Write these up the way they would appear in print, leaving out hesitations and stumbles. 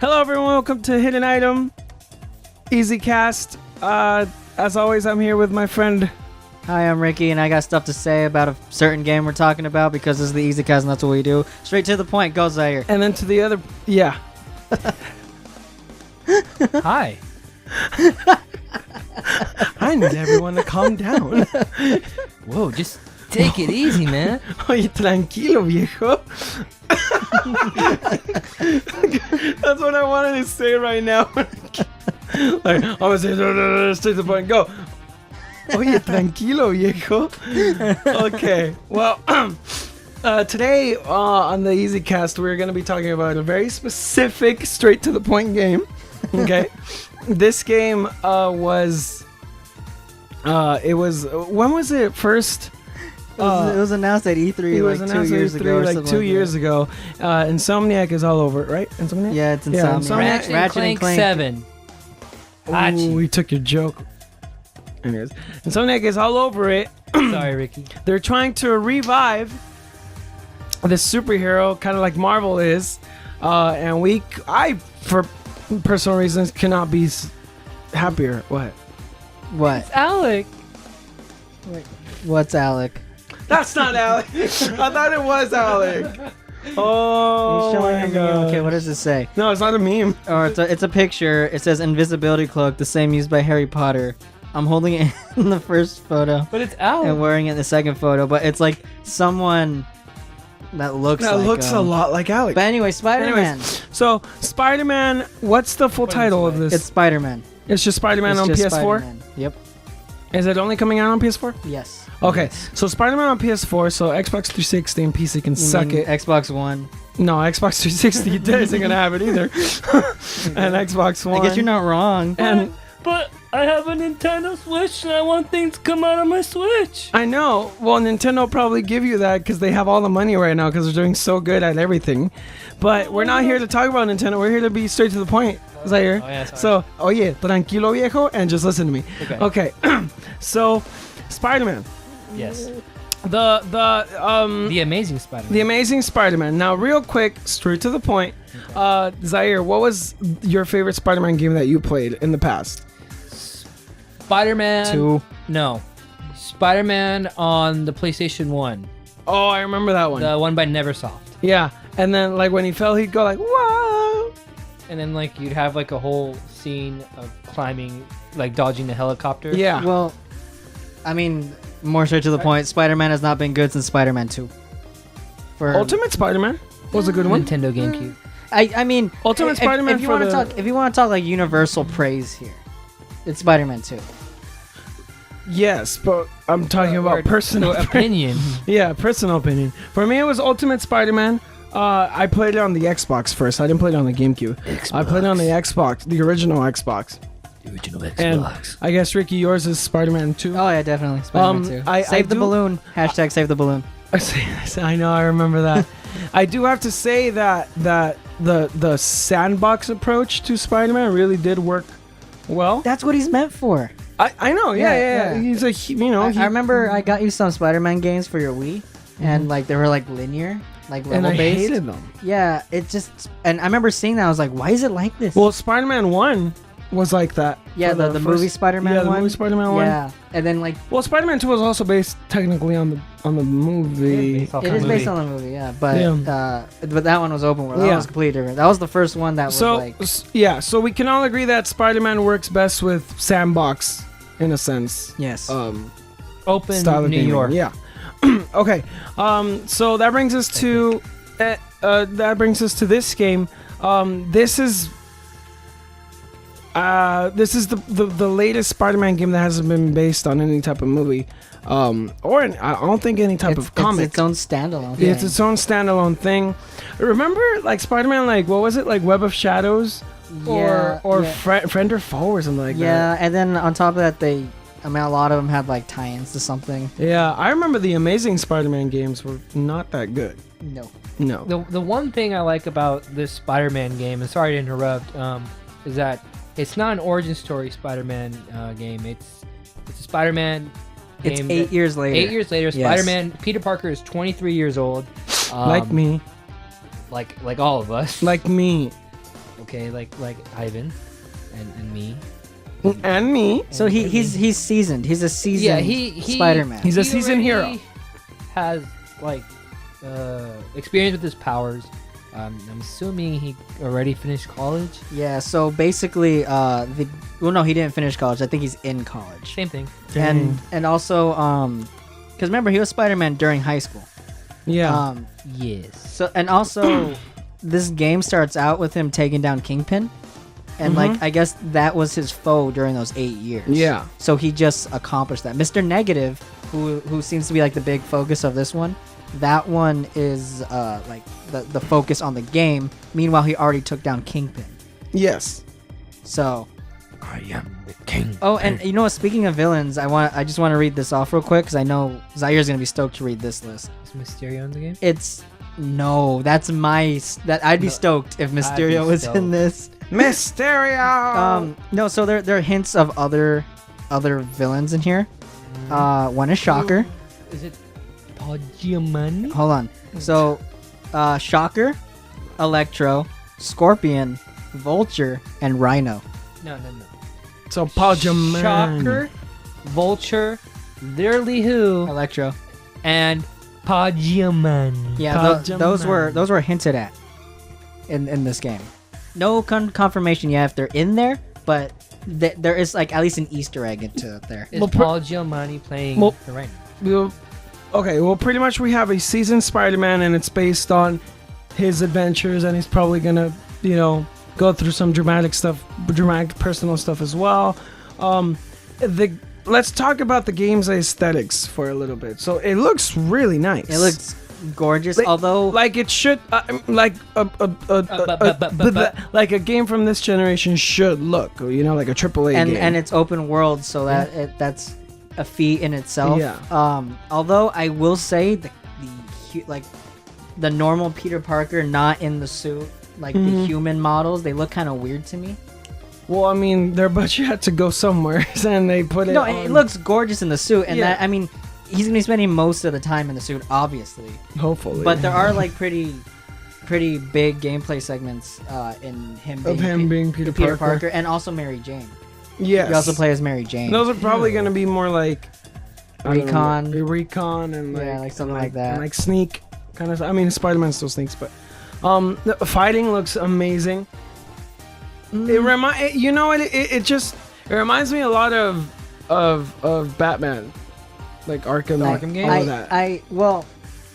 Hello, everyone. Welcome to Hidden Item EasyCast. As always, I'm here with my friend. Hi, I'm Ricky, and I got stuff to say about a certain game we're talking about because this is the EasyCast, and that's what we do. Straight to the point. Go, Zaire. And then to the other. Yeah. Hi. I need everyone to calm down. Whoa, just take it easy, man. Oye, tranquilo, viejo. That's what I wanted to say right now. Like, I'm going to say straight to the point. Go. Oye, tranquilo, viejo. Okay. Well, today on the EasyCast, we're going to be talking about a very specific, straight to the point game. Okay. This game was. When was it first? It was announced at E3 It was like announced 2 years at ago. E3 like 2 years ago. Insomniac is all over it, right? Insomniac? Yeah, it's Yeah, Insomniac. Ratchet and Clank 7. Ooh, we took your joke. Anyways, Insomniac is all over it. Sorry, Ricky. They're trying to revive this superhero, kind of like Marvel is. And I, for personal reasons, cannot be happier. What? What? Alec. What's Alec? That's not Alec. I thought it was Alec. Oh, Are you showing my a meme? God. Okay, what does it say? No, it's not a meme. Or it's a picture. It says invisibility cloak, the same used by Harry Potter. I'm holding it in the first photo But it's Alec. and wearing it in the second photo, but it's like someone that looks That like looks a lot like Alec. But anyway, Spider-Man. Anyways, so Spider-Man, what's the full title of this? It's Spider-Man. It's just Spider-Man It's on just PS4? Spider-Man. Yep. Is it only coming out on PS4? Yes. Okay, Yes. so Spider-Man on PS4, so Xbox 360 and PC can You suck mean it. Xbox One. No, Xbox 360 isn't gonna have it either. And Xbox One. I guess you're not wrong. And But I have a Nintendo Switch and I want things to come out on my Switch. I know. Well, Nintendo probably give you that because they have all the money right now because they're doing so good at everything. But we're not here to talk about Nintendo. We're here to be straight to the point. Zaire. Oh, yeah, sorry. So, oye, tranquilo viejo, and just listen to me. Okay. So, Spider-Man. Yes. The Amazing Spider-Man. The Amazing Spider-Man. Now, real quick, straight to the point. Zaire, what was your favorite Spider-Man game that you played in the past? Spider-Man. 2. No. Spider-Man on the PlayStation 1. Oh, I remember that one. The one by Neversoft. Yeah, and then like when he fell, he'd go like, "Whoa!" And then like you'd have like a whole scene of climbing, like dodging the helicopter. Yeah. Well, I mean, more straight to the point. Spider-Man has not been good since Spider-Man 2. For Ultimate Spider-Man was a good one. Nintendo GameCube. I mean, Ultimate Spider-Man if you for want to the- talk, if you want to talk like universal praise here, it's Spider-Man 2. Yes, but I'm talking about personal opinion. Yeah, personal opinion. For me, it was Ultimate Spider-Man. I played it on the Xbox first. I didn't play it on the GameCube. I played it on the Xbox, the original Xbox. The original Xbox. And I guess Ricky, yours is Spider-Man 2. Oh yeah, definitely Spider-Man 2. I Save the do- balloon. Hashtag save the balloon. I know, I remember that. I do have to say that the sandbox approach to Spider-Man really did work well. That's what he's meant for. I know, yeah. Yeah. He's I remember I got you some Spider-Man games for your Wii, and like they were like linear, like and level I based. hated them. Yeah, it just, and I remember seeing that. I was like, why is it like this? Well, Spider-Man 1 was like that. yeah, for the movie Spider-Man Yeah, the one. movie Spider-Man 1. Yeah, and then like Well, Spider-Man 2 was also based technically on the movie. it is based on the movie, yeah. But Yeah. but that one was open world. That Yeah. was completely different. That was the first one that was So like. so we can all agree that Spider-Man works best with sandbox in a sense. Yes. Open Style of New gaming. York. Yeah. Okay. So that brings us to this game. This is the latest Spider-Man game that hasn't been based on any type of movie, I don't think any type of comic. It's its own standalone. It's thing. its own standalone thing. Remember, like Spider-Man, like what was it, like Web of Shadows, Yeah, or yeah. Friend or Foe or something like that. Yeah, and then on top of that, a lot of them had like tie-ins to something. Yeah, I remember the Amazing Spider-Man games were not that good. No. No. The one thing I like about this Spider-Man game, and sorry to interrupt, is that it's not an origin story Spider-Man game. It's a Spider-Man It's game 8 years later. 8 years later, Yes. Spider-Man. Peter Parker is 23 years old. Like me. Like all of us. Like me. Okay, like Ivan and me. And me. So he's seasoned. He's a seasoned Yeah, he Spider-Man. He's a seasoned hero. already Has like experience with his powers. I'm assuming he already finished college. Yeah, so basically, well, no, he didn't finish college. I think he's in college. Same thing. And also, because remember, he was Spider-Man during high school. Yeah. Yes. So, and also, this game starts out with him taking down Kingpin. And, like, I guess that was his foe during those 8 years. Yeah. So he just accomplished that. Mr. Negative, who seems to be, like, the big focus of this one, that one is, like, the focus on the game. Meanwhile, he already took down Kingpin. Yes. So... I am the king. Oh, and you know what? Speaking of villains, I just want to read this off real quick because I know Zaire's gonna be stoked to read this list. Is Mysterio in the game? That I'd be stoked if Mysterio was in stoked. this. Mysterio. No, so there are hints of other villains in here. One is Shocker. Is it Pagiamani? Hold on. So, Shocker, Electro, Scorpion, Vulture, and Rhino. No. So Pajaman. Shocker, Vulture, literally who, Electro. and Pagiamani. Yeah, Pajaman. those were hinted at in this game. No confirmation yet if they're in there, but there is like at least an Easter egg into there. Is Well, Paul Giamatti playing Well- the right? Well, pretty much we have a seasoned Spider-Man, and it's based on his adventures, and he's probably gonna, go through some dramatic personal stuff as well. Let's talk about the game's aesthetics for a little bit. So it looks really nice. It looks gorgeous, Like- although like it should, like like a game from this generation should look. Like a AAA game. and it's open world, so that's a feat in itself. Yeah. Although I will say the normal Peter Parker not in the suit, like the human models, they look kind of weird to me. Well, I mean, their budget had to go somewhere, and they put it. No, on. it looks gorgeous in the suit, and Yeah. that, I mean, he's gonna be spending most of the time in the suit, obviously. Hopefully, But there are like pretty big gameplay segments in him being Peter Parker. and also Mary Jane. Yes. You also play as Mary Jane. Those are probably going to be more like I don't know, Recon. recon, and Yeah, like something like that. and like sneak kind of. I mean, Spider-Man still sneaks, but the fighting looks amazing. It just reminds me a lot of Batman, like Arkham, Arkham game? all of that. Well,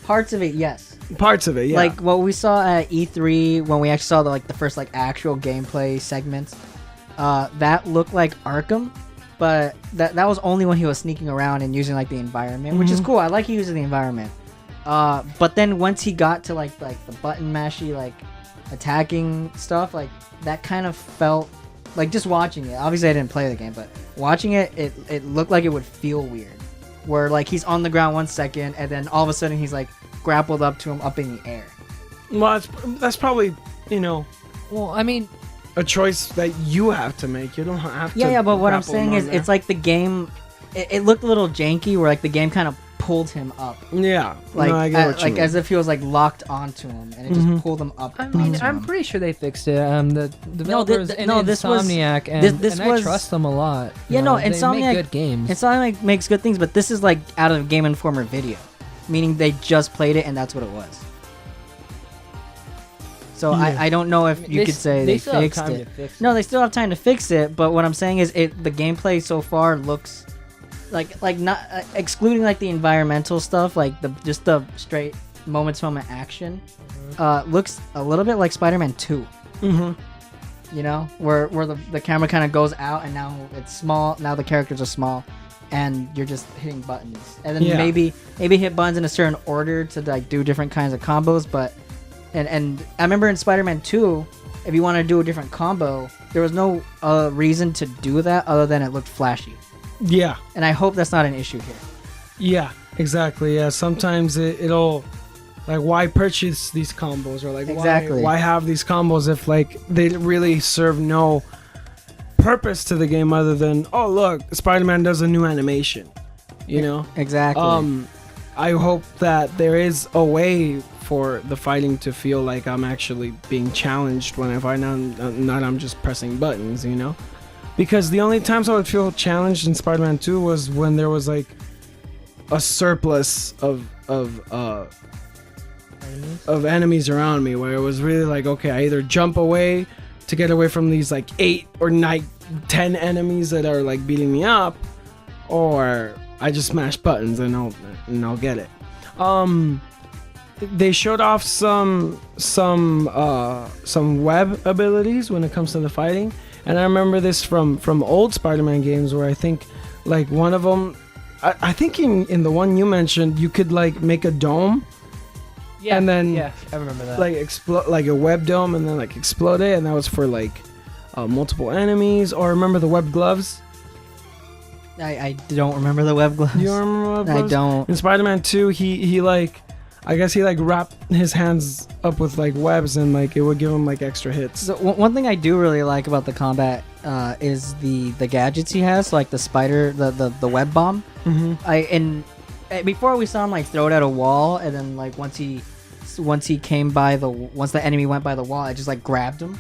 parts of it, yes. Parts of it, yeah. Like what we saw at E3 when we actually saw the first actual gameplay segments. That looked like Arkham, but that was only when he was sneaking around and using the environment, which is cool. I like he uses the environment. But then once he got to the button mashy attacking stuff, that kind of felt just watching it. Obviously I didn't play the game, but watching it looked like it would feel weird. Where he's on the ground 1 second and then all of a sudden he's grappled up to him up in the air. Well, that's probably Well, I mean, a choice that you have to make. You don't have to. Yeah, but what I'm grapple saying him is on there. it's like the game. It looked a little janky, where the game kind of pulled him up, Yeah, no, I get what you mean. as if he was locked onto him, and it just pulled him up. I mean, onto I'm him. pretty sure they fixed it. The developers in this was- Insomniac, and this I was- trust them a lot. Yeah, no, they Insomniac- make good games. It's not makes good things, but this is out of Game Informer video, meaning they just played it and that's what it was. So Yeah. I don't know if you could say they still have fixed time it. to fix No, they still have time to fix it, but what I'm saying is the gameplay so far looks like not excluding the environmental stuff, just the straight moment to moment action, looks a little bit like Spider-Man 2. Where the camera kind of goes out and now it's small, now the characters are small and you're just hitting buttons, and then Yeah. maybe hit buttons in a certain order to do different kinds of combos. But and I remember in Spider-Man 2, if you want to do a different combo, there was no reason to do that other than it looked flashy, Yeah, and I hope that's not an issue here. yeah, exactly. Yeah, sometimes it'll why purchase these combos, or Exactly. why have these combos if they really serve no purpose to the game other than, oh look, Spider-Man does a new animation, Exactly. I hope that there is a way for the fighting to feel like I'm actually being challenged when I fight, not I'm just pressing buttons, you know? Because the only times I would feel challenged in Spider-Man 2 was when there was like a surplus of enemies around me, where it was really like, okay, I either jump away to get away from these like 8 or 9, 10 enemies that are like beating me up, or I just smash buttons and I'll get it. They showed off some web abilities when it comes to the fighting, and I remember this from old Spider-Man games, where I think like one of them, I think in the one you mentioned, you could like make a dome. Yeah, and then yeah, I remember that. like explode, like a web dome, and then like explode it, and that was for like multiple enemies. Or remember the web gloves? I don't remember the web gloves. You remember web gloves? I don't. In Spider-Man 2, he like, I guess he like wrapped his hands up with like webs, and like it would give him like extra hits. So one thing I do really like about the combat is the gadgets he has, like the spider, the web bomb. Mm-hmm. Before we saw him like throw it at a wall, and then like once the enemy went by the wall, I just like grabbed him.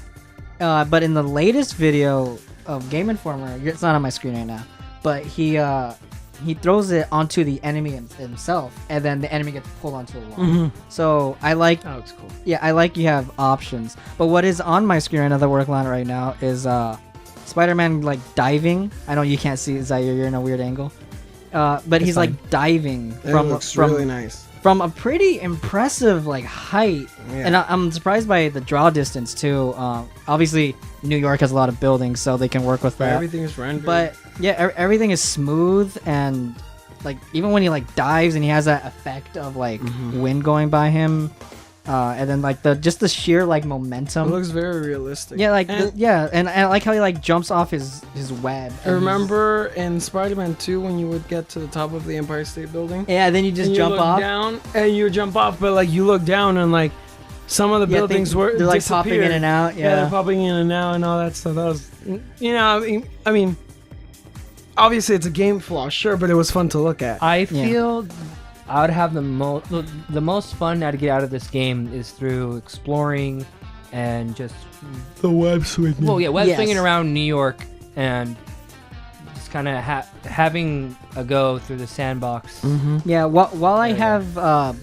But in the latest video of Game Informer, it's not on my screen right now, but he throws it onto the enemy himself, and then the enemy gets pulled onto a wall. Mm-hmm. So I like, That looks cool. yeah, I like you have options. But what is on my screen right now that we're working on right now is Spider-Man like diving. I know you can't see it, Zaire, you're in a weird angle. But he's fine. like diving It looks really nice. from a pretty impressive like height. Yeah. And I'm surprised by the draw distance too. Obviously New York has a lot of buildings, so they can work with that. Everything is rendered. But yeah, everything is smooth, and like even when he like dives and he has that effect of like wind going by him, and then like the sheer like it momentum. looks very realistic. Yeah, like And and I like how he like jumps off his web. I remember in Spider-Man 2 when you would get to the top of the Empire State Building. Yeah, then you just and you jump look off. down, and you jump off, but like you look down and like some of the Yeah, buildings were they're like popping in and out. Yeah, they're Yeah. popping in and out and all that stuff. That was, you know, I mean, obviously it's a game flaw, sure, but it was fun to look at. I feel I would have the most fun now to get out of this game is through exploring and just The web swinging. web Yes. swinging around New York and just kind of having a go through the sandbox. Mm-hmm. Yeah, while I Yeah, have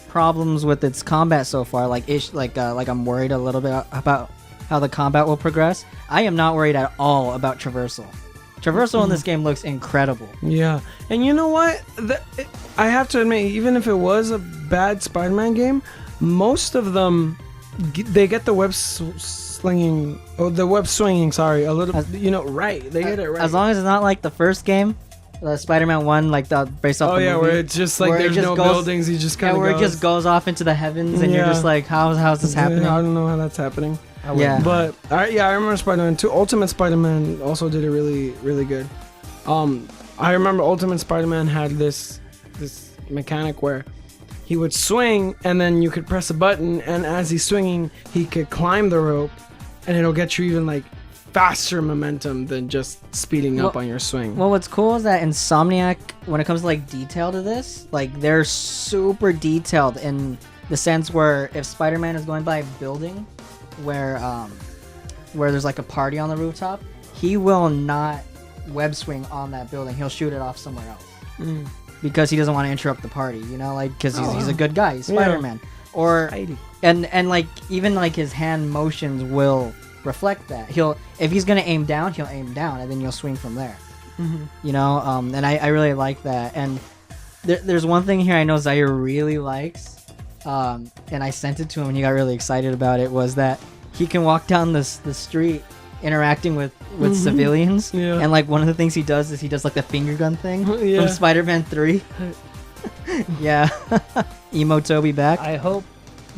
problems with its combat so far, like I'm worried a little bit about how the combat will progress. I am not worried at all about traversal. Traversal in this game looks incredible. Yeah, and you know what? I have to admit, even if it was a bad Spider-Man game, most of them they get the web swinging, sorry, a little, right. They get it right. As long as it's not like the first game, Spider-Man 1, like the based off Oh the yeah, movie, where it's just like where it there's just no goes- buildings. You just kind of where it just goes off into the heavens, and you're Yeah. just like, how's this happening? I don't know how that's happening. Yeah. But I remember Spider-Man 2. Ultimate Spider-Man also did it really, really good. I remember Ultimate Spider-Man had this mechanic where he would swing, and then you could press a button, and as he's swinging, he could climb the rope, and it'll get you even like faster momentum than just speeding up on your swing. Well, what's cool is that Insomniac, when it comes to like detail to this, like they're super detailed in the sense where if Spider-Man is going by a building where there's like a party on the rooftop, he will not web swing on that building. He'll shoot it off somewhere else because he doesn't want to interrupt the party. You know, like because he's a good guy, he's Spider-Man. Or and like even like his hand motions will reflect that. If he's gonna aim down, he'll aim down, and then you'll swing from there. You know, and I really like that. And there's one thing here I know Zaire really likes, and I sent it to him and he got really excited about it, was that he can walk down the street interacting with civilians, and like one of the things he does is he does like the finger gun thing from Spider-Man 3. Yeah. Emo Toby back. I hope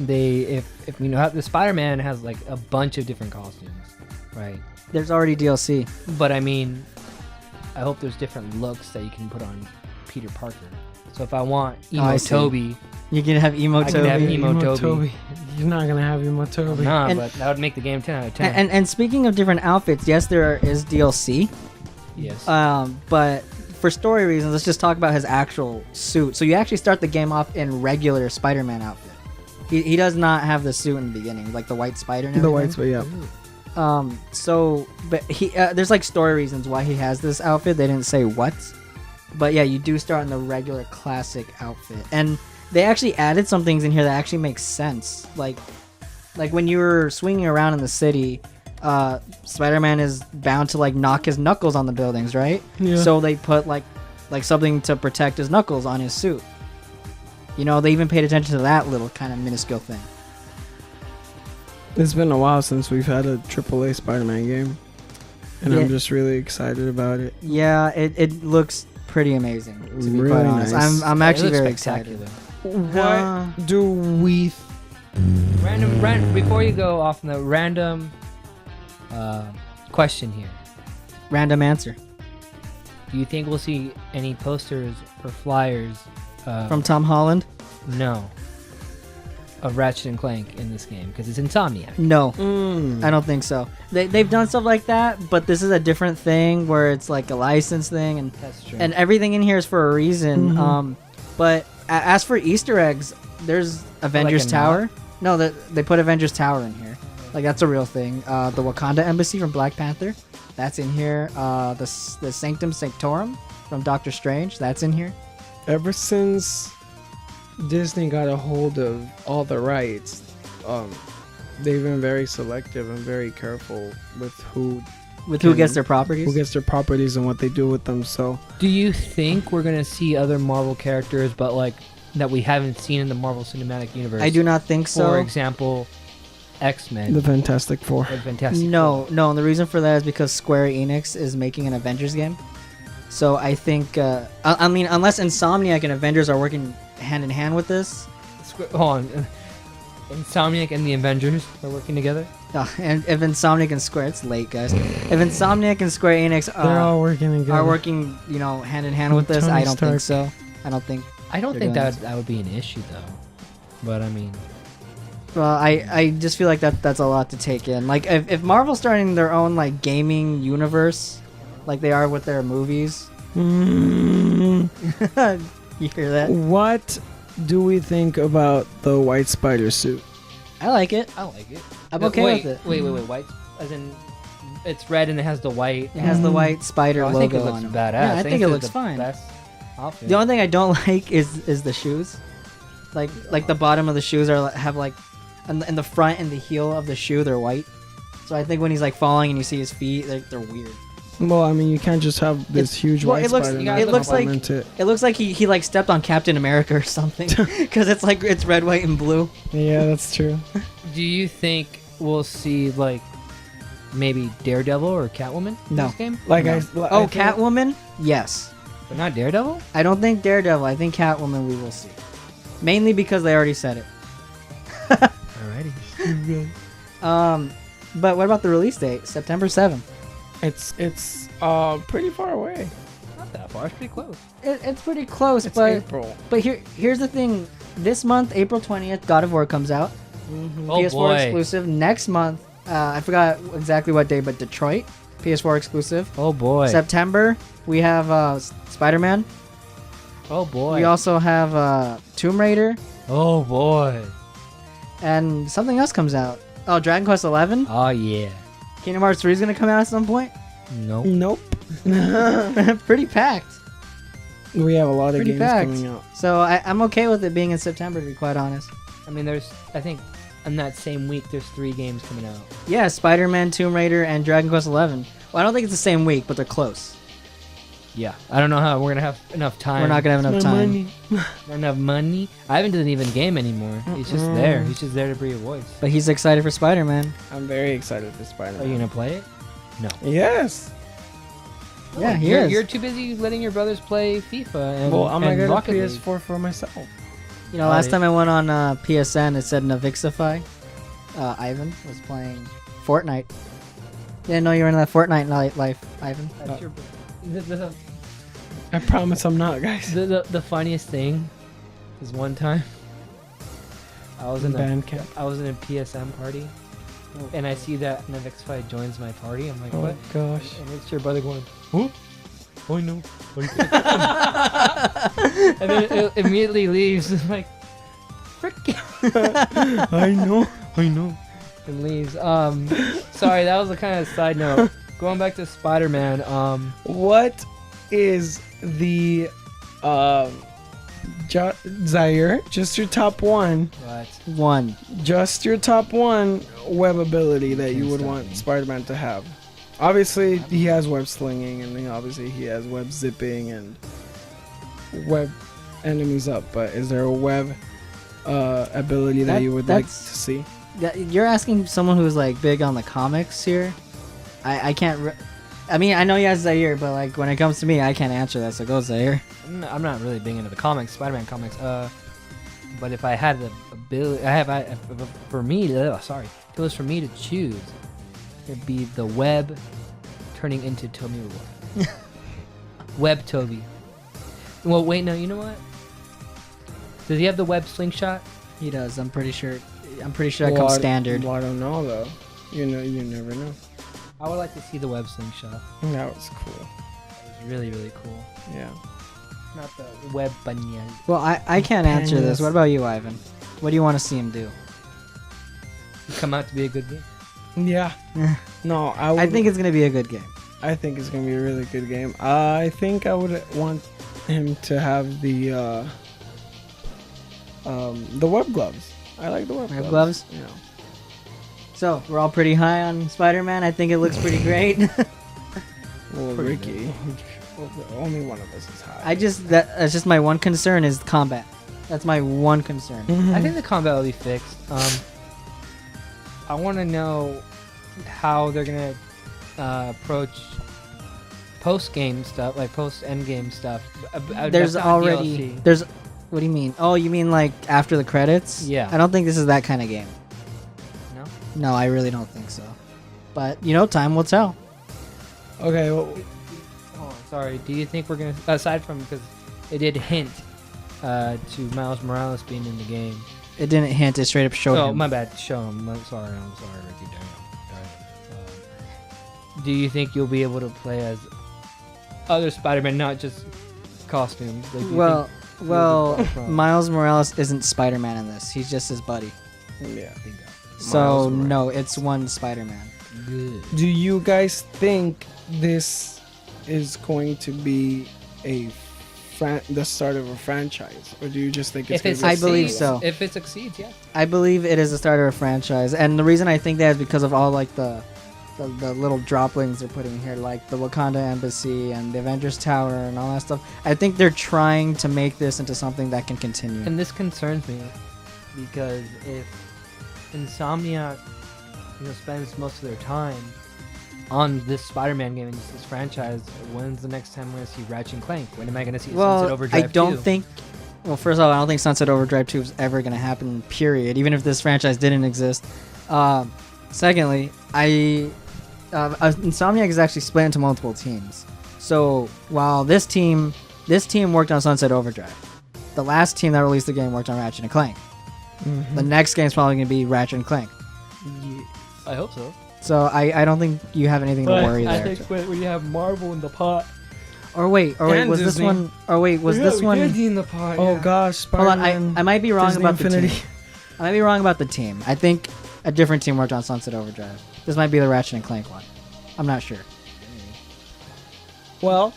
if you know how the Spider-Man has like a bunch of different costumes, right? There's already DLC. But I mean, I hope there's different looks that you can put on Peter Parker. So if I want emo I see. Toby, You can have Emo I Toby. can have Emo Toby. You're not gonna have Emo Toby. nah, And- but that would make the game 10 out of 10. And speaking of different outfits, yes, there is DLC. yes. But for story reasons, let's just talk about his actual suit. So you actually start the game off in regular Spider-Man outfit. He does not have the suit in the beginning, like the white spider. And The white everything. spider, yeah. So, but he there's like story reasons why he has this outfit. They didn't say what, but yeah, you do start in the regular classic outfit, and they actually added some things in here that actually makes sense. Like when you were swinging around in the city, Spider-Man is bound to like knock his knuckles on the buildings, right? Yeah. So they put like something to protect his knuckles on his suit. You know, they even paid attention to that little kind of minuscule thing. It's been a while since we've had a AAA Spider-Man game, and Yeah. I'm just really excited about it. Yeah, it looks pretty amazing, to be Really quite honest. nice. I'm It actually looks very excited. What do we? Random. Before you go off on the random question here. Random answer Do you think we'll see any posters or flyers from Tom Holland. no of Ratchet and Clank in this game because it's Insomniac? No, Mm. I don't think so. They've done stuff like that, but this is a different thing where it's like a license thing, That's true. and everything in here is for a reason. Mhm. But as for Easter eggs, there's Avengers a Tower. No, they put Avengers Tower in here. Like that's a real thing. The Wakanda Embassy from Black Panther, that's in here. The Sanctum Sanctorum from Doctor Strange, that's in here. Ever since Disney got a hold of all the rights, they've been very selective and very careful with who Who gets their properties? gets their properties and what they do with them. So Do you think we're gonna see other Marvel characters, but like that we haven't seen in the Marvel Cinematic Universe? I do not think so. For example, X-Men. the Fantastic Four. or Fantastic No, Four. no, and the reason for that is because Square Enix is making an Avengers game. So I think, I mean, unless Insomniac and Avengers are working hand in hand with this, Hold on. Insomniac and the Avengers are working together. and if Insomniac and Square, it's late, guys. If Insomniac and Square Enix They're all working together. are working, hand in hand with this, Tony I don't think Stark. so. I don't think. I don't They're think doing that would be an issue though. But I mean, Well, I just feel like that's a lot to take in. Like if Marvel's starting their own like gaming universe, like they are with their movies, Mm, you hear that? what do we think about the White Spider suit? I like it. I like it. I'm okay wait, with it. Wait, white, as in it's red and it has the white. It has the white spider Oh, I logo think it looks on it. badass. Yeah, I think it it's looks the fine. Best outfit. The only thing I don't like is the shoes. Like the bottom of the shoes have like, in the front and the heel of the shoe they're white. So I think when he's like falling and you see his feet, they're weird. Well, I mean, you can't just have this huge well, white it looks- spider. it and looks like- complement it. It looks like he like stepped on Captain America or something, because it's red, white, and blue. Yeah, that's true. Do you think we'll see like maybe Daredevil or Catwoman in No. this game? Like No. I think- Catwoman? Yes. But not Daredevil? I don't think Daredevil. I think Catwoman we will see. Mainly because they already said it. Alrighty. But what about the release date? September 7th. It's pretty far away. Not that far. It's pretty close. It's pretty close, It's but April. but here's the thing. This month, April 20th, God of War comes out. Oh PS4 boy. exclusive. Next month, I forgot exactly what day, but Detroit, PS4 exclusive. Oh boy. September, we have Spider-Man. Oh boy. We also have Tomb Raider, Oh boy. and something else comes out. Oh, Dragon Quest 11. Oh yeah. Kingdom Hearts 3 is gonna come out at some point. Nope. Nope. Pretty packed. We have a lot of Pretty games packed. coming out. So I'm okay with it being in September, to be quite honest. I mean, I think in that same week there's 3 games coming out. Yeah, Spider-Man, Tomb Raider, and Dragon Quest 11. Well, I don't think it's the same week, but they're close. Yeah. I don't know how we're gonna have enough time. We're not gonna have enough My time. money. Not enough money. Ivan doesn't even game anymore. He's just there. He's just there to be your voice. But he's excited for Spider-Man. I'm very excited for Spider-Man. Are you gonna play it? No. Yes. Yeah, he you're, is. You're too busy letting your brothers play FIFA and Well, I'm gonna and get a Rocket League. PS4 for myself. You know, last time I went on PSN, it said Navixify. Ivan was playing Fortnite. Didn't know you were in that Fortnite life, Ivan. That's your- the, I promise I'm not, guys. the funniest thing is one time I was in a Bandcamp. PSN party and I see that Navixify joins my party. I'm like, Oh what? gosh. And it's your brother going, huh? Oh no. What do you think? And then it immediately leaves. I'm like, frick. I know. and leaves. Sorry, that was a kind of side note. Going back to Spider-Man. What is the Zaire? Just your top one. What? One. Just your top one web ability that you would Stop want me. Spider-Man to have. Obviously, he has web slinging, and then obviously he has web zipping and web enemies up. But is there a web ability that you would like to that's- see? You're asking someone who's like big on the comics here. I can't. I mean, I know he has Zaire, but like when it comes to me, I can't answer that. So go Zaire. I'm not really big into the comics, Spider-Man comics. But if I had the ability, for me, sorry, if it was for me to choose, it'd be the web turning into Toby Maguire. Web Toby. Well, wait, no, you know what? Does he have the web slingshot? He does. I'm pretty sure. That comes standard. Well, I don't know though. You never know. I would like to see the web slingshot. That was cool. It was really, really cool. Yeah. Not the web bunyan. Well, I can't answer this. Yes. What about you, Ivan? What do you want to see him do? Come out to be a good game. Yeah. No, I think it's gonna be a good game. I think it's gonna be a really good game. I think I would want him to have the web gloves. I like the web Web gloves. gloves? Yeah. So we're all pretty high on Spider-Man. I think it looks pretty great. Well, Pretty Ricky, only one of us is high. That's just my one concern is combat. That's my one concern. I think the combat will be fixed. I want to know how they're gonna approach post-game stuff, like post-endgame stuff. There's That's not already DLC. there's. What do you mean? Oh, you mean like after the credits? Yeah. I don't think this is that kind of game. No? No, I really don't think so. But time will tell. Okay. Well, Oh, sorry. Do you think we're gonna, aside from because it did hint to Miles Morales being in the game? It didn't hint. It straight up showed Oh, him. my bad. Show him. I'm sorry, Ricky. Damn. Do you think you'll be able to play as other Spider-Man, not just costumes? Like, do you Well, think you'll be from- Miles Morales isn't Spider-Man in this. He's just his buddy. yeah. So Miles Morales. no, it's one Spider-Man. Good. Do you guys think this is going to be the start of a franchise, or do you just think it's If going it to be? I believe succeeds- so. If it succeeds, yeah. I believe it is the start of a franchise, and the reason I think that is because of all like the little droplings they're putting here, like the Wakanda Embassy and the Avengers Tower and all that stuff. I think they're trying to make this into something that can continue. And this concerns me because if Insomniac, spends most of their time on this Spider-Man game and this franchise, when's the next time we're gonna see Ratchet and Clank? When am I gonna see Sunset Well, Overdrive I don't 2? think. Well, first of all, I don't think Sunset Overdrive 2 is ever going to happen. Period. Even if this franchise didn't exist. Secondly, Insomniac is actually split into multiple teams. So while this team worked on Sunset Overdrive, the last team that released the game worked on Ratchet and Clank. Mhm. The next game is probably going to be Ratchet and Clank. I hope so. So I don't think you have anything to worry I there. think when you have Marvel in the pot. Or wait, And was this Disney. one? Or wait, was this one? Disney in the pot. Oh yeah. gosh, Hold on, Spider-Man. I might be wrong Disney about the Infinity. team. I might be wrong about the team. I think a different team worked on Sunset Overdrive. This might be the Ratchet and Clank one. I'm not sure. Well,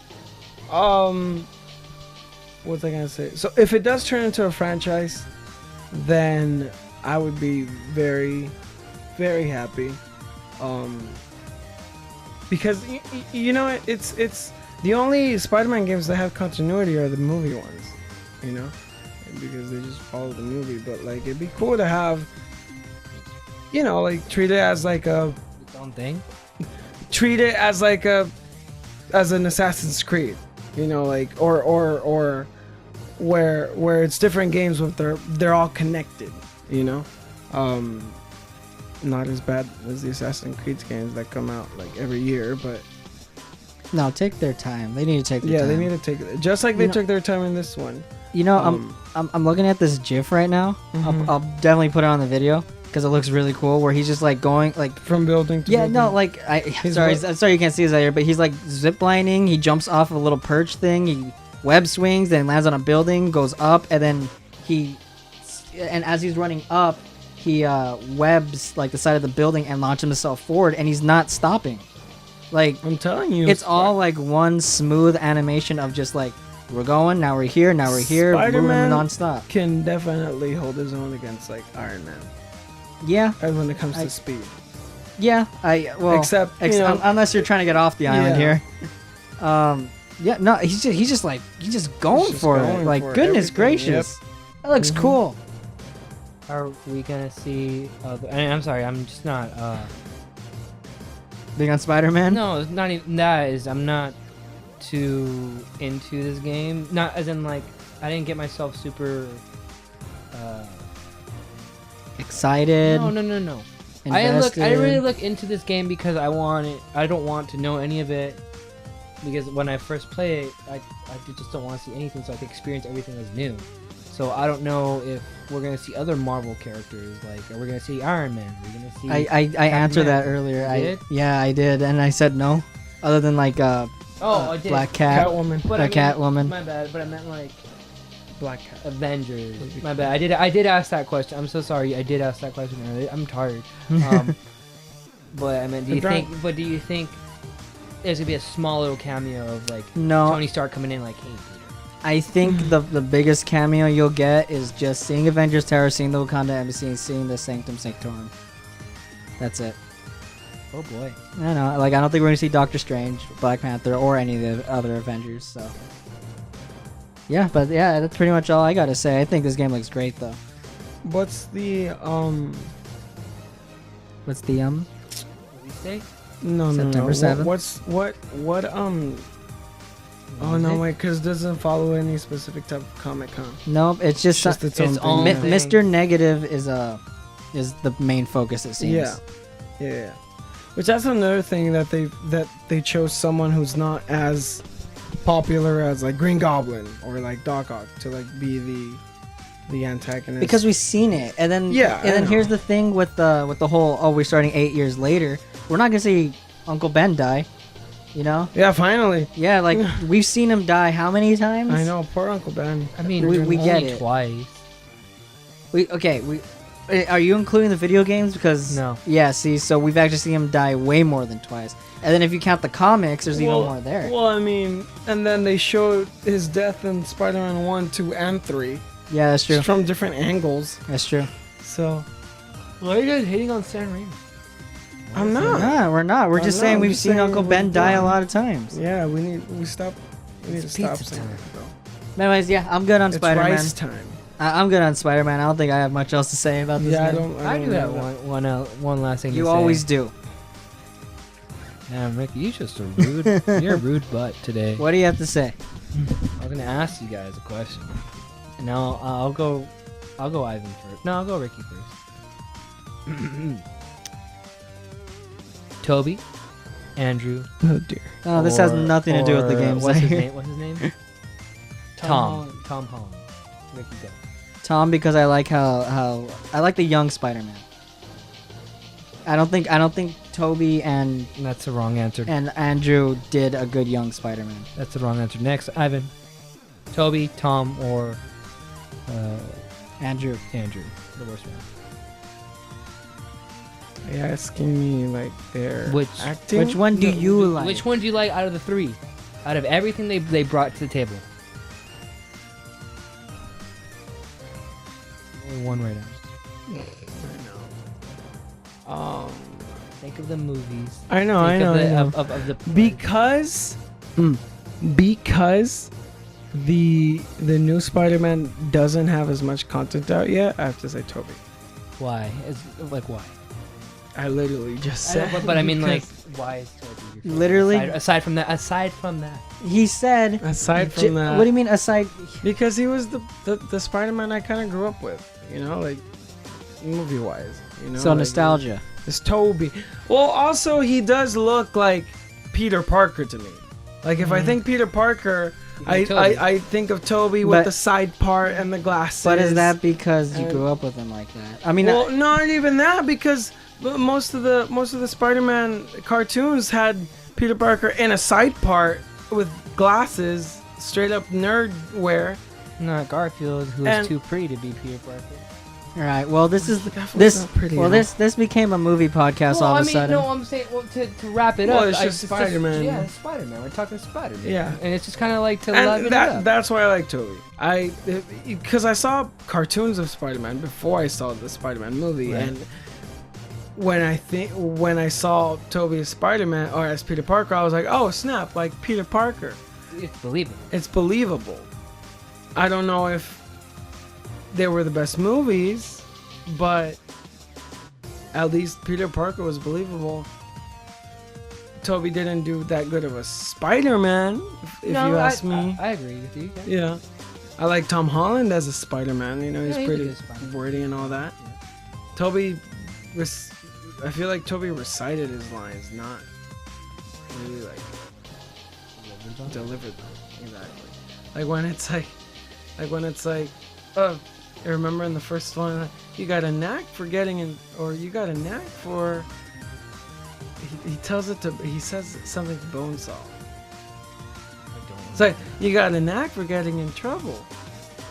what's I gonna say? So if it does turn into a franchise, then I would be very, very happy. Because you know it's the only Spider-Man games that have continuity are the movie ones, because they just follow the movie. But like it'd be cool to have, like treat it as like a Its own thing. treat it as like as an Assassin's Creed, like or where it's different games but they're all connected, not as bad as the Assassin's Creed games that come out like every year, but No, take their time. They need to take their yeah, time. they need to take it just like they You know- took their time in this one. I'm looking at this GIF right now. Mhm. I'll definitely put it on the video because it looks really cool. Where he's just like going like. From building to Yeah, building. no, like sorry, what- I'm sorry you can't see his out here, but he's like ziplining. He jumps off a little perch thing. He web swings, then lands on a building, goes up, and then he and as he's running up, he webs like the side of the building and launches himself forward, and he's not stopping. Like I'm telling you, it's all like one smooth animation of just like we're going, now we're here, moving Spider-Man nonstop. can definitely hold his own against like Iron Man, Yeah, when it comes to speed. yeah. Except, you know- unless you're trying to get off the island Yeah. here. Yeah, no, he's just going just for going it. Like for it. goodness Everything, gracious, that looks cool. Are we gonna see? I'm sorry, I'm just not. Big on Spider-Man. No, it's not even that. Is I'm not too into this game. Not as in like I didn't get myself super. Excited. No. I Invested. really look into this game because I don't want to know any of it. Because when I first play it, I just don't want to see anything, so I can experience everything that's new. So I don't know if we're gonna see other Marvel characters. Like, are we gonna see Iron Man? Are we gonna see? I answered that America. earlier. You did? Yeah, I did, and I said no. Other than like I did. Black Cat, Catwoman, But I mean, Catwoman. My bad, but I meant like Black Cat. Avengers. My bad. I did ask that question. I'm so sorry. I did ask that question earlier. I'm tired. But I meant, do you think there's gonna be a small little cameo of like No, Tony Stark coming in like, hey, Peter? I think the biggest cameo you'll get is just seeing Avengers Tower, seeing the Wakanda Embassy, and seeing the Sanctum Sanctorum. That's it. Oh boy. I don't know. Like I don't think we're gonna see Doctor Strange, Black Panther, or any of the other Avengers. So. Yeah, but yeah, that's pretty much all I gotta say. I think this game looks great though. What's the What's the Release date? No, September no. 7th? What Oh no, wait, because it doesn't follow any specific type of Comic Con. Nope, it's just, It's its own own thing. thing. Mr. Negative is the main focus, it seems. Yeah. Which that's another thing that they chose someone who's not as popular as like Green Goblin or like Doc Ock to like be the antagonist. Because we've seen it, and then Yeah, and I then know. here's the thing with the whole we're starting 8 years later. We're not gonna see Uncle Ben die, you know? Yeah, finally. Yeah, like we've seen him die how many times? I know, poor Uncle Ben. I mean, We get only it. twice. Are you including the video games? Because No. Yeah, see, so we've actually seen him die way more than twice. And then if you count the comics, there's even more there. Well, I mean, and then they showed his death in Spider-Man 1, 2, and 3. Yeah, that's true. Just from different angles. That's true. So, Why are you guys hating on Sam Raimi? I'm not. Nah, we're not. We're I'm just not. saying I'm we've just seen saying Uncle Ben we've die a done- lot of times. Yeah, we need to stop It's saying pizza that, time. though. Anyways, yeah, I'm good on It's Spider-Man. rice time. I'm good on Spider-Man. I don't think I have much else to say about this. Yeah, game. I do have one last thing to You say. always do. Damn, Rick, you just a rude. You're a rude butt today. What do you have to say? I was gonna ask you guys a question, and now I'll go Ivan first. No, I'll go Ricky first. Toby, Andrew. Oh dear. Oh, this has nothing to do with the or- games. What's his here. name? What's his name? Tom Tom Holland. Ricky, go. Tom, because I like how I like the young Spider-Man. I don't think Toby and That's the wrong answer. Andrew did a good young Spider-Man. That's the wrong answer. Next, Ivan. Toby, Tom, or Andrew. Andrew. The worst one. Are you asking me like their Which- acting? Which one do you like? Which one do you like out of the three? Out of everything they brought to the table. Only one right now. Think of the movies. I know, I Think know, of I the, know. Of the Because the new Spider-Man doesn't have as much content out yet, I have to say Toby. why? It's like why? I literally just I said. know, but I mean like because why is Toby your favorite? Literally? aside from that. He said. aside from that, What do you mean aside? because he was the Spider-Man I kind of grew up with, you know, like movie-wise, you know. So like, nostalgia. It's Toby. Well, also he does look like Peter Parker to me. Like if I think Peter Parker, I think of Toby with But- the side part and the glasses. But is that because you and- grew up with him like that? I mean, Well, not even that, because most of the Spider-Man cartoons had Peter Parker in a side part with glasses, straight up nerd wear. Not Garfield, who And- is too pretty to be Peter Parker. All right. Well, this is Definitely this. not pretty, Well, huh? this became a movie podcast all of a sudden. no, I'm saying to wrap it Well, up. it's just Spider-Man. Yeah, it's Spider-Man. We're talking Spider-Man. Yeah. and it's just kind of like to liven And it up. that's why I like Tobey. Because I saw cartoons of Spider-Man before I saw the Spider-Man movie, Right. and when I saw Tobey as Spider-Man or as Peter Parker, I was like, oh snap, like Peter Parker. It's believable. It's believable. I don't know if they were the best movies, but at least Peter Parker was believable. Tobey didn't do that good of a Spider-Man, if you ask me. I agree with you. Yeah. I like Tom Holland as a Spider-Man. You know, he's Yeah, he's a pretty good Spider-Man. wordy and all that. Yeah. Tobey was. I feel like Tobey recited his lines, not really like delivered them. Exactly. Like when it's like, I remember in the first one, like, you got a knack for getting in, or you got a knack for. He tells it to. He says something to Bonesaw. It's like, you got a knack for getting in trouble.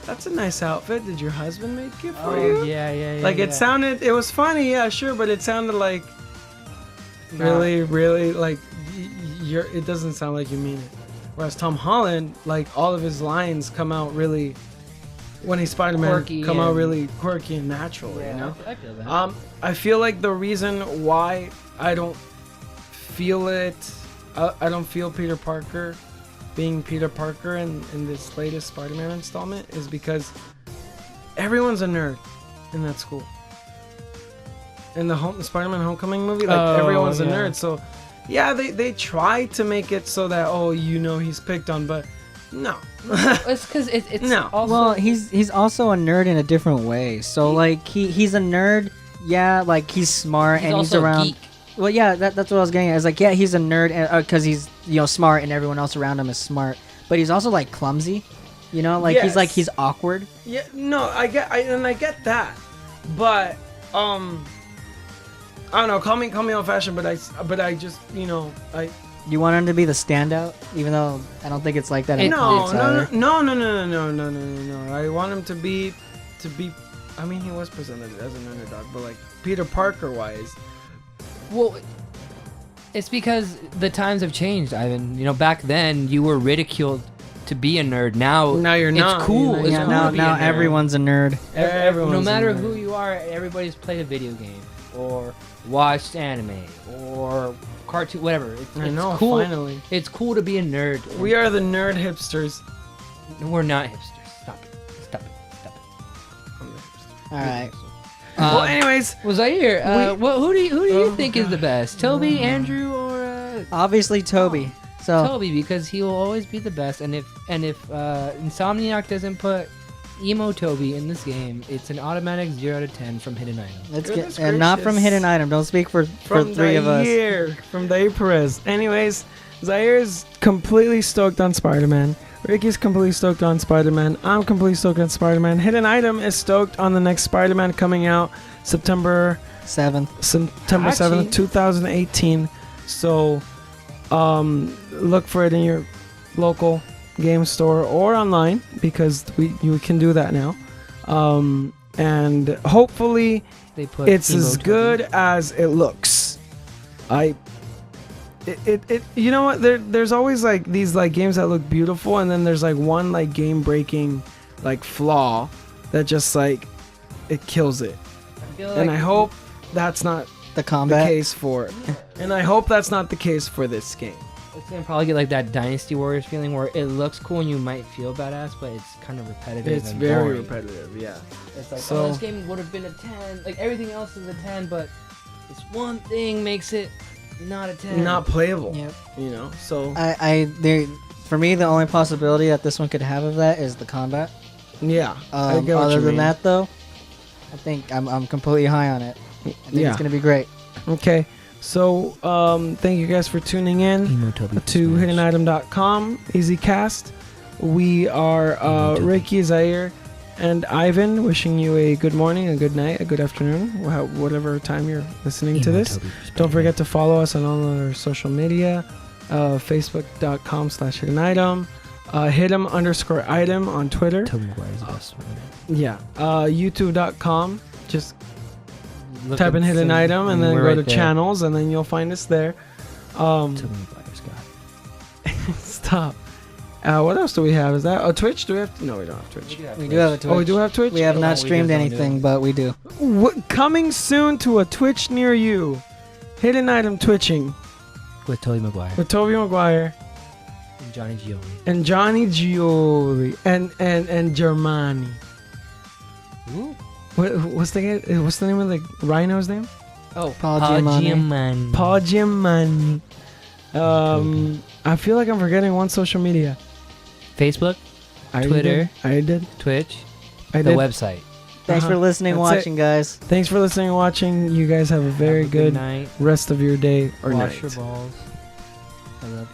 That's a nice outfit. Did your husband make it for you? yeah. Like it sounded, it was funny, yeah, sure, but it sounded like really like it doesn't sound like you mean it. Whereas Tom Holland, like all of his lines come out really, when he's Spider-Man, Quirky come out and- really quirky and natural, Yeah, you know? I feel that. I feel like the reason why I don't feel it, I don't feel Peter Parker being Peter Parker in this latest Spider-Man installment is because everyone's a nerd in that school. In the Spider-Man Homecoming movie, like everyone's a yeah. nerd. So, yeah, they try to make it so that he's picked on, but no. It's because it's No. also Well, he's also a nerd in a different way. So like he's a nerd. Yeah, like he's smart he's and he's also a around. geek. Well, yeah, that's what I was getting at. It's like, yeah, he's a nerd because he's smart and everyone else around him is smart. But he's also like clumsy, like Yes. he's awkward. Yeah, no, I get that, but I don't know. Call me old-fashioned, but I just I. You want him to be the standout, even though I don't think it's like that. In No. comics either. I want him to be. I mean, he was presented as an underdog, but like Peter Parker wise, Well, it's because the times have changed, Ivan. Back then you were ridiculed to be a nerd. Now you're not. It's cool. You're It's Yeah, not. cool now to be a nerd. everyone's a nerd. Everyone's no a matter nerd. who you are, everybody's played a video game or watched anime or cartoon, whatever. It's I know. cool. Finally, It's cool to be a nerd. we are the nerd hipsters. We're not hipsters. Stop it. I'm the hipster. All right. Well, anyways, Was I here? Who do you Oh, think is the best? Toby, Andrew, or Obviously, Toby. So Toby? Because he will always be the best. And if Insomniac doesn't put emo Toby in this game, it's an automatic 0 to 10 from Hidden Item. let's Goodness get and not from gracious. hidden item. Don't speak for three of us. From Zaire Perez. Anyways, Zaire is completely stoked on Spider-Man. Ricky's completely stoked on Spider-Man. I'm completely stoked on Spider-Man. Hidden Item is stoked on the next Spider-Man coming out September 7th. 7th, 2018. So, look for it in your local game store or online because you can do that now. And hopefully They put it's emo as Toby. good as it looks. You know what? There's always like these like games that look beautiful, and then there's like one like game breaking like flaw that just like it kills it. feel And like I hope that's not The the combat. case for, and I hope that's not the case for this game. it's gonna probably get like that Dynasty Warriors feeling where it looks cool and you might feel badass, but it's kind of repetitive. It's and very boring. repetitive, yeah. It's like, So- this game would have been a 10. Like everything else is a 10, but this one thing makes it not a 10. Not playable, Yep. you know. So For me, the only possibility that this one could have of that is the combat. yeah, I get what Other you than mean. that, though, I think I'm completely high on it. I think Yeah. it's gonna be great. Okay, so thank you guys for tuning in Emo Toby to hiddenitem.com EasyCast. We are Ricky, Zaire, and Ivan wishing you a good morning, a good night, a good afternoon, whatever time you're listening to this. Don't forget to follow us on all our social media, facebook.com/hiddenitem, hidden_item on Twitter. Toby Maguire is the best one. Yeah, youtube.com Just Look type in up hidden some- item and then we're go right to there. channels and then you'll find us there. Tobey Maguire, Scott. Stop. What else do we have? Is that Twitch? Do we have? No, we don't have Twitch. We do have a Twitch. Oh, we do have Twitch. We have Oh, not we streamed just don't do anything, it. but we do. Coming soon to a Twitch near you. Hidden item twitching With Tobey Maguire with Tobey Maguire and Johnny Gioli. and Johnny Gioli and Germani. Ooh. What's the name of the rhino's name? Oh, Paul Giamatti. Giamatti. Paul Giamatti. I feel like I'm forgetting one social media. Facebook, Twitter. I did. Twitch, I the did. website. Thanks for listening and That's it. watching, guys. Thanks for listening and watching. You guys have a very Have a good night. rest of your day or Wash night. your balls. I love you.